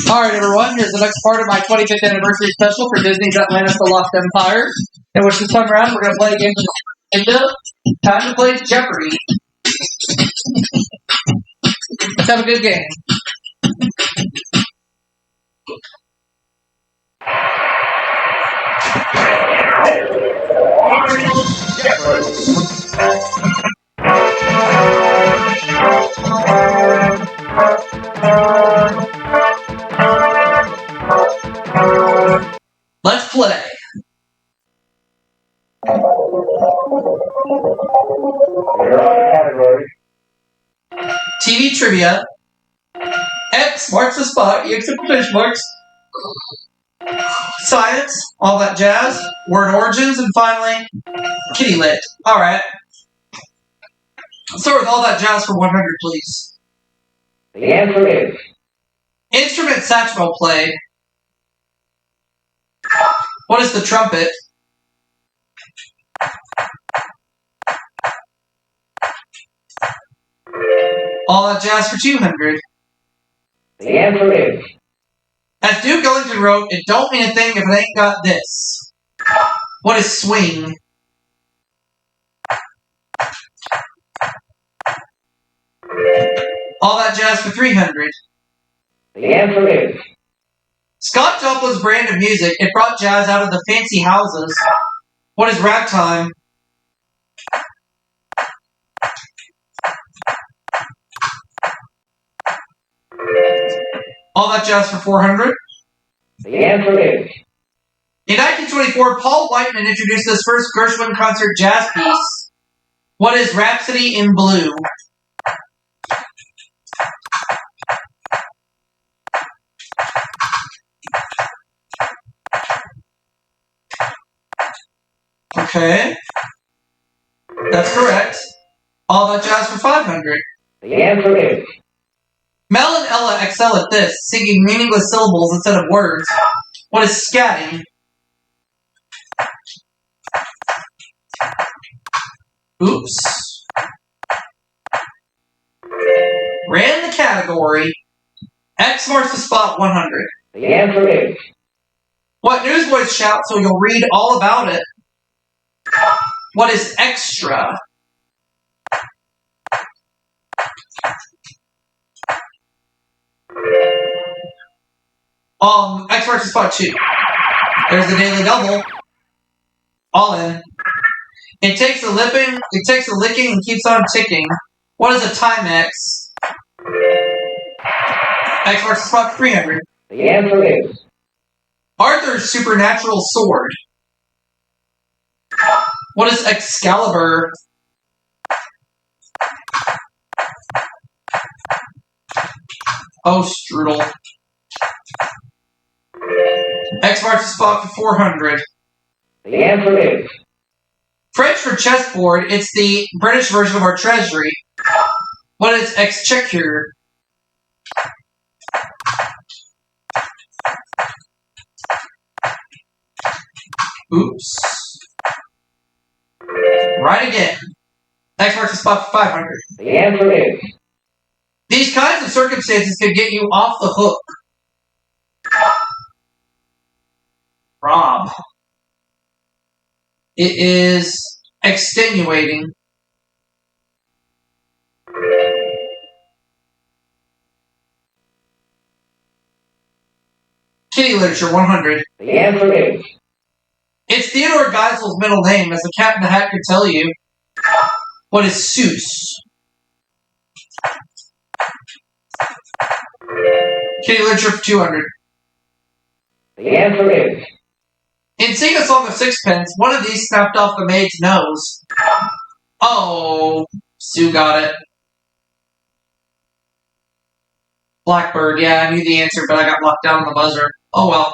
Alright everyone, here's the next part of my 25th anniversary special for Disney's Atlantis The Lost Empire, in which this time around we're going to play a game of Time to play Jeopardy. Let's have a good game. Let's play. TV trivia. X marks the spot. You accept finish marks. Science. All that jazz. Word origins. And finally, kitty lit. Alright. Let's start with all that jazz for 100, please. The answer is Instrument Satchmo play. What is the trumpet? All that jazz for 200. The answer is As Duke Ellington wrote, it don't mean a thing if it ain't got this. What is swing? All that jazz for 300. The answer is Scott Joplin's brand of music, it brought jazz out of the fancy houses. What is ragtime? All that jazz for 400. The answer is In 1924, Paul Whiteman introduced his first Gershwin concert jazz piece. What is Rhapsody in Blue? Okay. That's correct. All that jazz for 500. The answer is Mel and Ella excel at this, singing meaningless syllables instead of words. What is scatting? Oops. Ran the category. X marks the spot 100. the answer is What newsboys shout so you'll read all about it? What is extra? X marks the spot 2. There's the daily double. All in. It takes a licking and keeps on ticking. What is a Timex? X marks the spot 300. the answer is Arthur's supernatural sword. What is Excalibur? Oh, strudel. X marks the spot for 400. the answer is French for chessboard, it's the British version of our treasury. What is exchequer? Oops. Right again. X marks the spot for 500. the answer is These kinds of circumstances could get you off the hook. Rob. It is extenuating. Kitty literature 100. the answer is It's Theodore Geisel's middle name, as the Cat in the Hat could tell you. What is Seuss? Kitty literature for 200. the answer is In Sing a Song of Sixpence, one of these snapped off the maid's nose. Oh, Sue got it. Blackbird, yeah, I knew the answer, but I got locked down on the buzzer. Oh well.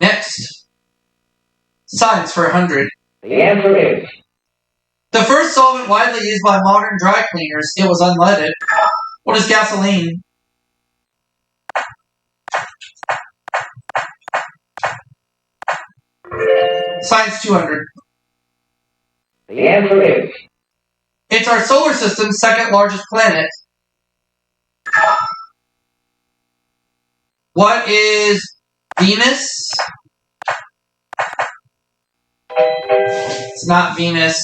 Next. Science for 100. the answer is The first solvent widely used by modern dry cleaners. It was unleaded. What is gasoline? Science 200. the answer is It's our solar system's second largest planet. What is Venus? It's not Venus.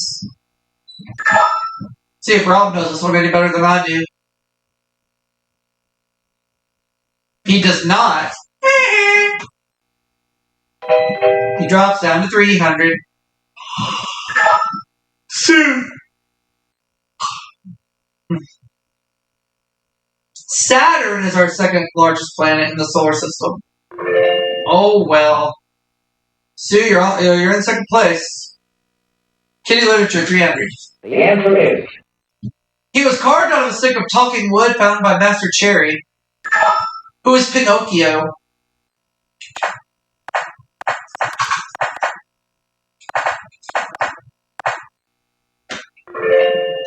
See if Rob knows this one any better than I do. He does not. He drops down to 300. Soon. Saturn is our second largest planet in the solar system. Oh well. Sue, you're in second place. Kitty literature, 300. The answer is. He was carved out of a stick of talking wood found by Master Cherry. Who is Pinocchio?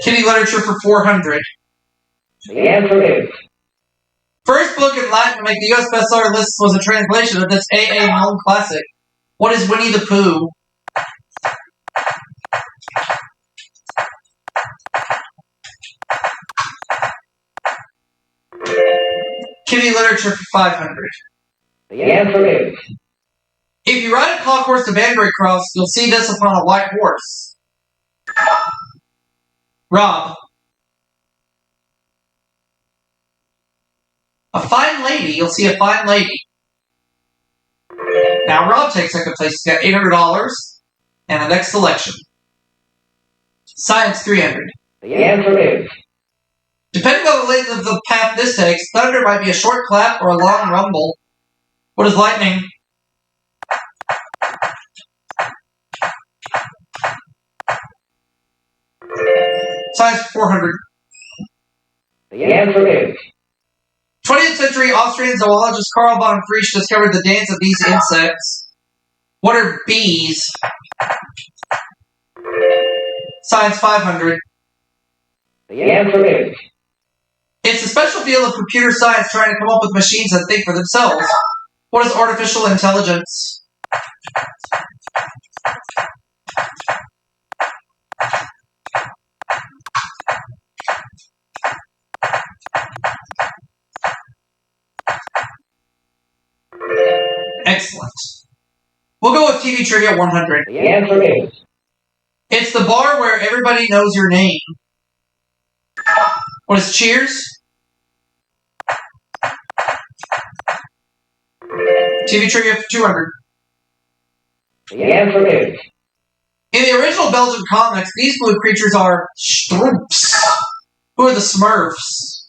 Kitty literature for 400. The answer is. First book in Latin to make the U.S. bestseller list was a translation of this A.A. Milne classic. What is Winnie the Pooh? Kitty literature for 500. The answer is. If you ride a clock horse to Banbury Cross, you'll see this upon a white horse. Rob. A fine lady. You'll see a fine lady. Now Rob takes second place. He's got $800 and the next selection. Science 300. The answer is. Depending on the length of the path this takes, thunder might be a short clap or a long rumble. What is lightning? Science 400. The answer is. 20th century Austrian zoologist Karl von Frisch discovered the dance of these insects. What are bees? Science 500. The answer is. It's a special field of computer science trying to come up with machines that think for themselves. What is artificial intelligence? Excellent. We'll go with TV Trivia 100. The answer is. It's the bar where everybody knows your name. What is Cheers? TV Trivia 200. The answer is. In the original Belgian comics, these blue creatures are Stroops. Who are the Smurfs?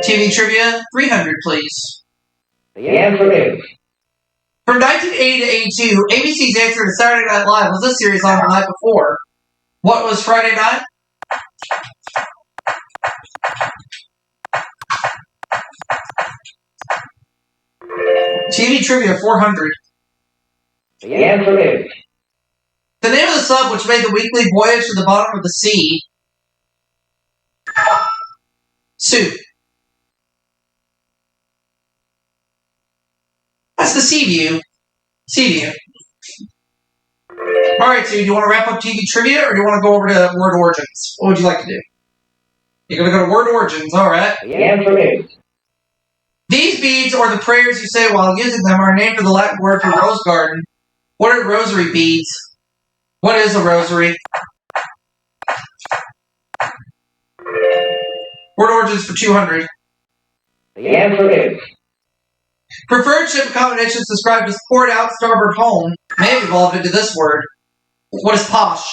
TV Trivia 300, please. The answer is. From 1980 to 82, ABC's answer to Saturday Night Live was this series on the night before. What was Friday night? TV Trivia 400. The answer is. The name of the sub which made the weekly voyage to the bottom of the sea. Sue. That's the Seaview. Seaview. Alright, Sue, do you want to wrap up TV Trivia or do you want to go over to Word Origins? What would you like to do? You're going to go to Word Origins, alright. The answer is. These beads, or the prayers you say while using them, are named for the Latin word for rose garden. What are rosary beads? What is a rosary? Word Origins for 200. The answer is. Preferred ship accommodations described as poured out starboard home may have evolved into this word. What is posh?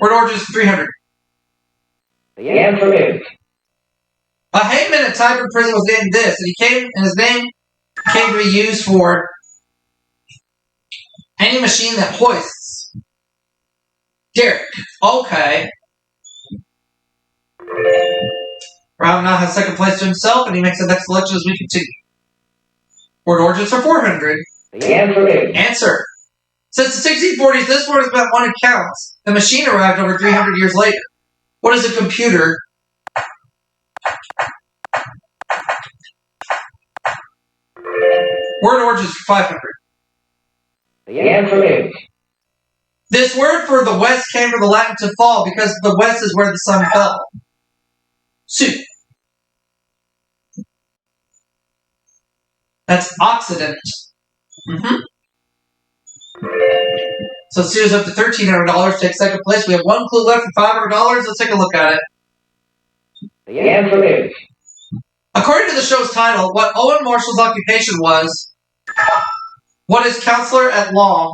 Word Origins for 300. The answer is. A hangman at Tyburn prison was named this, and his name came to be used for any machine that hoists. Derek. Okay. Rob now has second place to himself, and he makes the next selection as we continue. Word Origins for 400. The answer is. Answer. Since the 1640s, this word has been one who counts. The machine arrived over 300 years later. What is a computer? Word Origins for 500. The answer is. This word for the west came from the Latin to fall because the west is where the sun fell. Soup. That's Occident. Mm-hmm. So Sue's up to $1,300, takes second place. We have one clue left for $500. Let's take a look at it. The answer is. According to the show's title, what Owen Marshall's occupation was, what is counselor at law?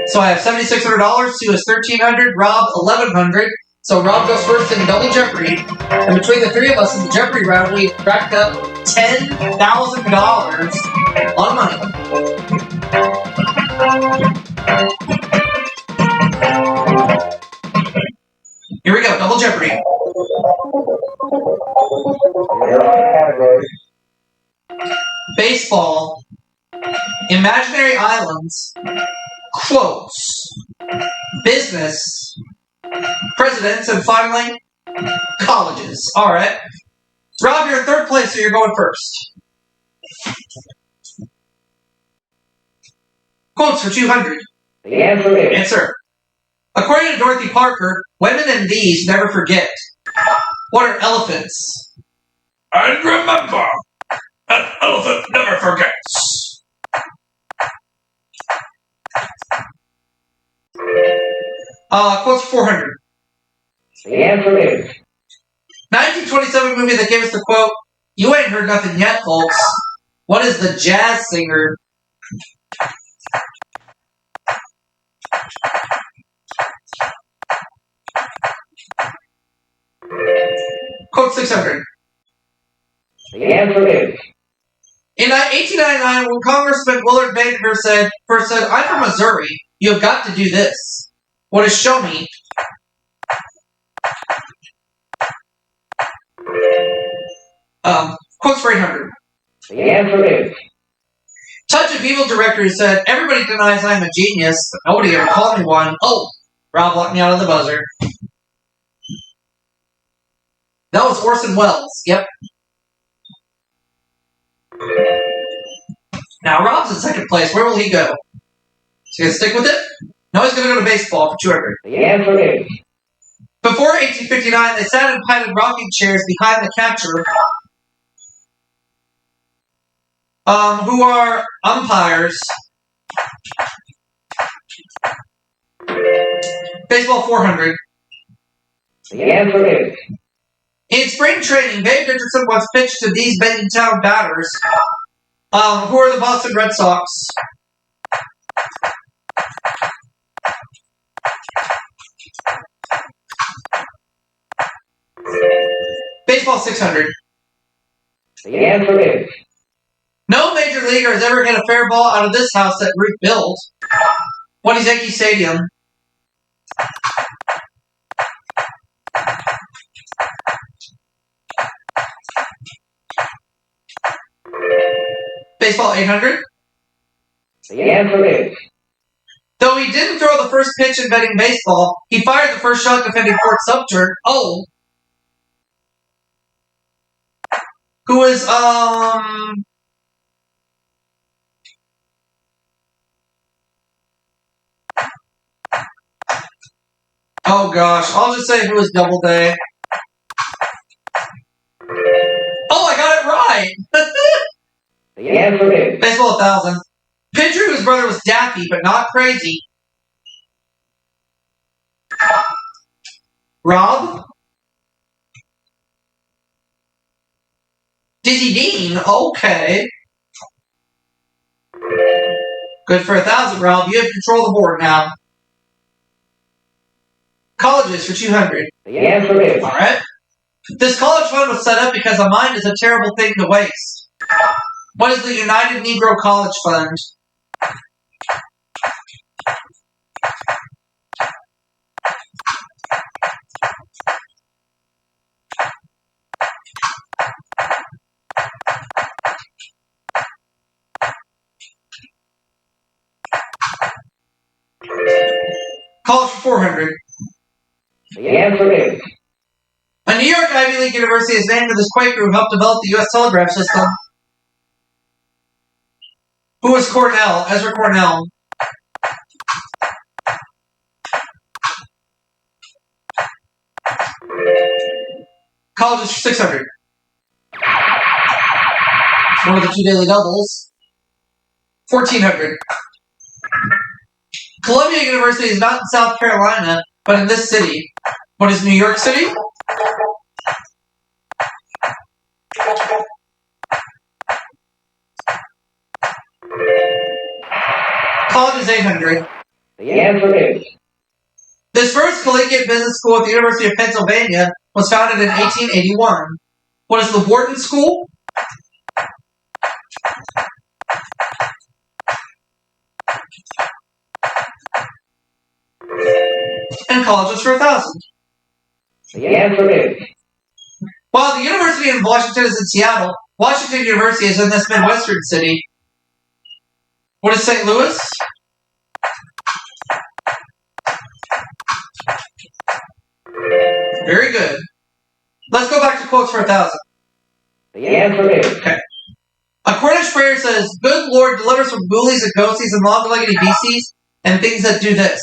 So I have $7,600, Sue is $1,300, Rob $1,100. So Rob goes first in double Jeopardy. And between the three of us in the Jeopardy round, we racked up $10,000 on money. Here we go, double Jeopardy. Baseball, imaginary islands, quotes, business, presidents, and finally, colleges. All right. Rob, you're in third place, so you're going first. Quotes for 200. The answer is. Answer. According to Dorothy Parker, women and these never forget. What are elephants? And remember, an elephant never forgets. Quotes for 400. The answer is. 1927 movie that gave us the quote, "You ain't heard nothing yet, folks." What is the jazz singer? Quote 600. The answer is. In 1899, when Congressman Willard Baker first said, "I'm from Missouri, you have got to do this." What is show me? Quotes for 800. The answer is. Touch of Evil director who said, "Everybody denies I'm a genius, but nobody ever called me one." Oh, Rob locked me out of the buzzer. That was Orson Welles. Yep. Now Rob's in second place. Where will he go? Is he going to stick with it? No, he's going to go to baseball for 200. The answer is. Before 1859, they sat in padded rocking chairs behind the catcher, who are umpires. Baseball 400. The answer is. In spring training, Babe Richardson once pitched to these Bentontown batters, who are the Boston Red Sox. Baseball 600. The answer is. No major leaguer has ever hit a fair ball out of this house that Ruth built. What is Yankee Stadium? Baseball 800. The answer is. Though he didn't throw the first pitch in betting baseball, he fired the first shot defending Fort Sumter. Oh. Who is, oh gosh, I'll just say who was Doubleday. Oh, I got it right! The answer is. Baseball 1000. Pitcher whose brother was Daffy, but not crazy. Rob? Dizzy Dean, okay. Good for 1,000, Rob. You have control of the board now. Colleges for 200. The answer is. All right. This college fund was set up because a mind is a terrible thing to waste. What is the United Negro College Fund? College for 400. The answer is A New York Ivy League university is named for this Quaker who helped develop the U.S. telegraph system. Who was Cornell? Ezra Cornell. Colleges for 600. It's one of the 2 daily doubles. 1400. Columbia University is not in South Carolina, but in this city. What is New York City? College is 800. the answer is This first collegiate business school at the University of Pennsylvania was founded in 1881. What is the Wharton School? And colleges for 1,000. the answer is While the University of Washington is in Seattle, Washington University is in this Midwestern city. What is St. Louis? Very good. Let's go back to quotes for 1,000. the answer is Okay. A Cornish prayer says, "Good Lord, deliver us from ghoulies and ghosties and long-legged beasties and things that do this."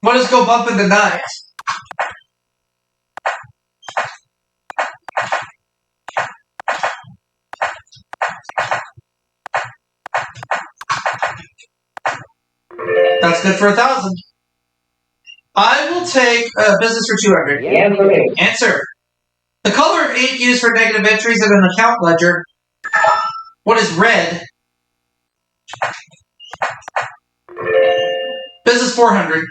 What does go bump in the night? That's good for 1,000. I will take business for 200. the answer is Answer. The color of ink used for negative entries in an account ledger. What is red? Business 400.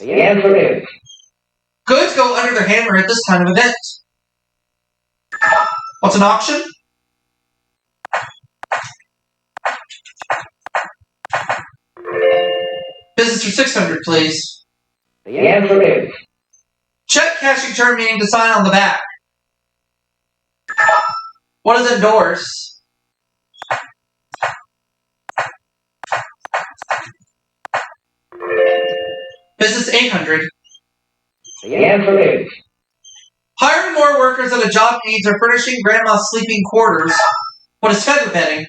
the answer is Goods go under their hammer at this kind of event. What's an auction? Business for 600, please. the answer is Check cashing term meaning to sign on the back. What is endorse? Business 800. the answer is Hiring more workers than a job needs or furnishing grandma's sleeping quarters. What is feather bedding?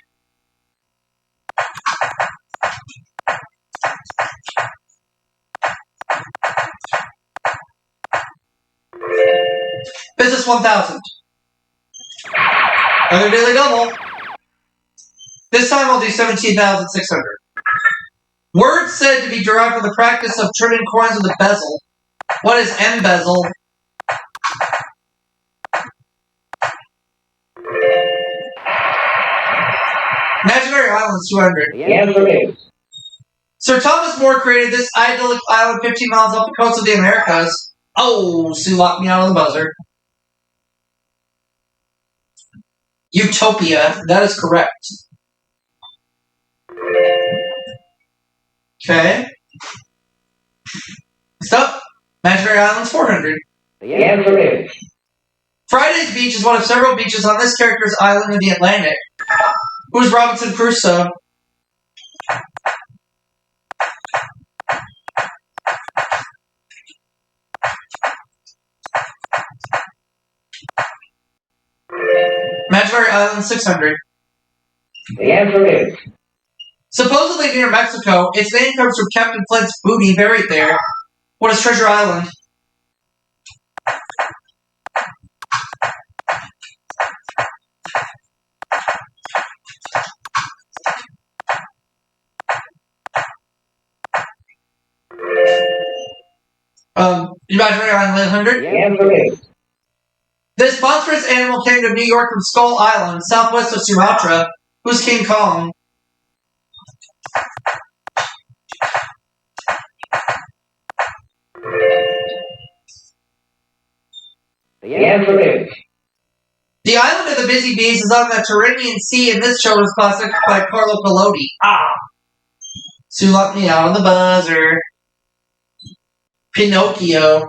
Business 1,000. Another daily double. This time I'll do 17,600. Words said to be derived from the practice of turning coins with a bezel. What is embezzle? Imaginary Islands 200. the answer is Sir Thomas More created this idyllic island 15 miles off the coast of the Americas. Oh, Sue locked me out of the buzzer. Utopia. That is correct. Okay. Next up, Imaginary Islands 400. the answer is Friday's Beach is one of several beaches on this character's island in the Atlantic. Who's Robinson Crusoe? Imaginary Island 600. the answer is Supposedly near Mexico, its name comes from Captain Flint's booty buried there. What is Treasure Island? Imaginary Island 100. the answer is This monstrous animal came to New York from Skull Island, southwest of Sumatra. Who's King Kong? the answer is The Island of the Busy Bees is on the Tyrrhenian Sea in this children's classic by Carlo Collodi. Ah! Sue locked me out on the buzzer. Pinocchio.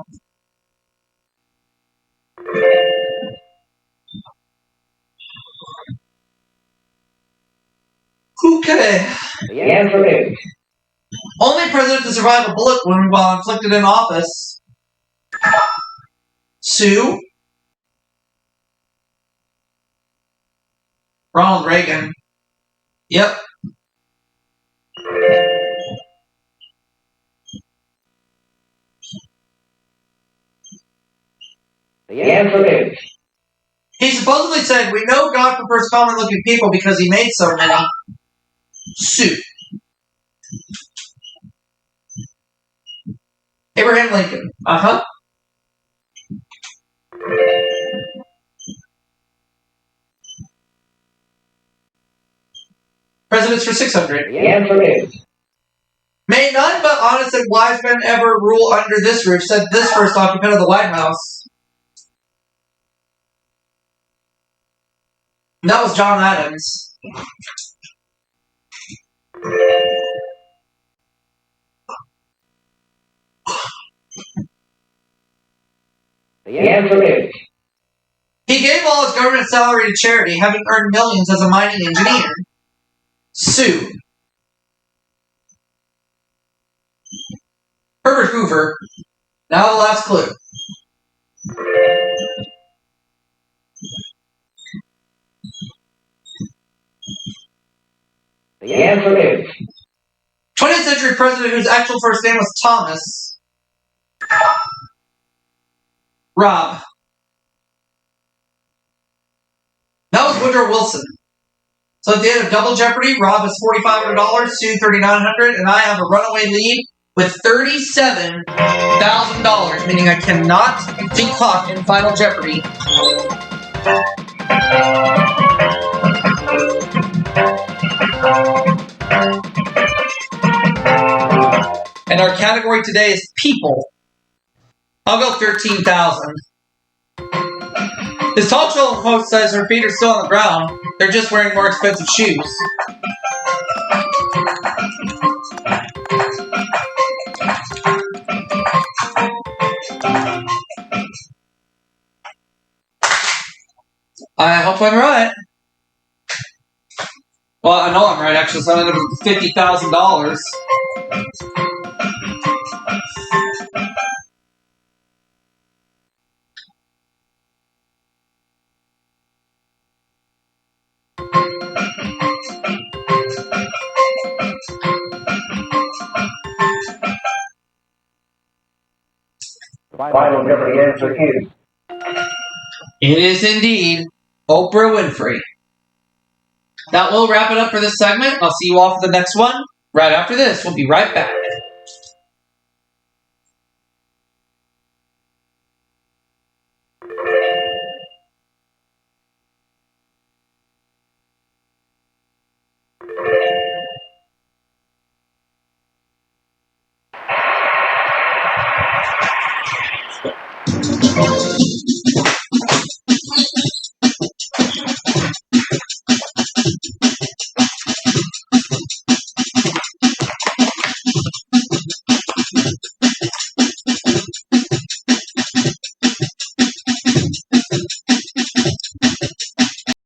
Okay. the answer is Only president to survive a bullet wound while inflicted in office. Sue. Ronald Reagan. Yep. The answer is. He supposedly said, "We know God prefers common-looking people because he made so many." Sue. Abraham Lincoln. Uh-huh. Presidents for 600. The answer is. May none but honest and wise men ever rule under this roof, said this first occupant of the White House. And that was John Adams. The answer is. He gave all his government salary to charity, having earned millions as a mining engineer. Sue. Herbert Hoover. Now the last clue. The answer is. 20th century president whose actual first name was Thomas. Rob. That was Woodrow Wilson. So at the end of Double Jeopardy, Rob has $4,500, Sue $3,900, and I have a runaway lead with $37,000, meaning I cannot be caught in Final Jeopardy. And our category today is people. I'll go 13,000. This talk show host says her feet are still on the ground. They're just wearing more expensive shoes. I hope I'm right. Well, I know I'm right, actually, so I'm going to be $50,000. Final Jeopardy answer is. It is indeed Oprah Winfrey. That will wrap it up for this segment. I'll see you all for the next one. Right after this, we'll be right back.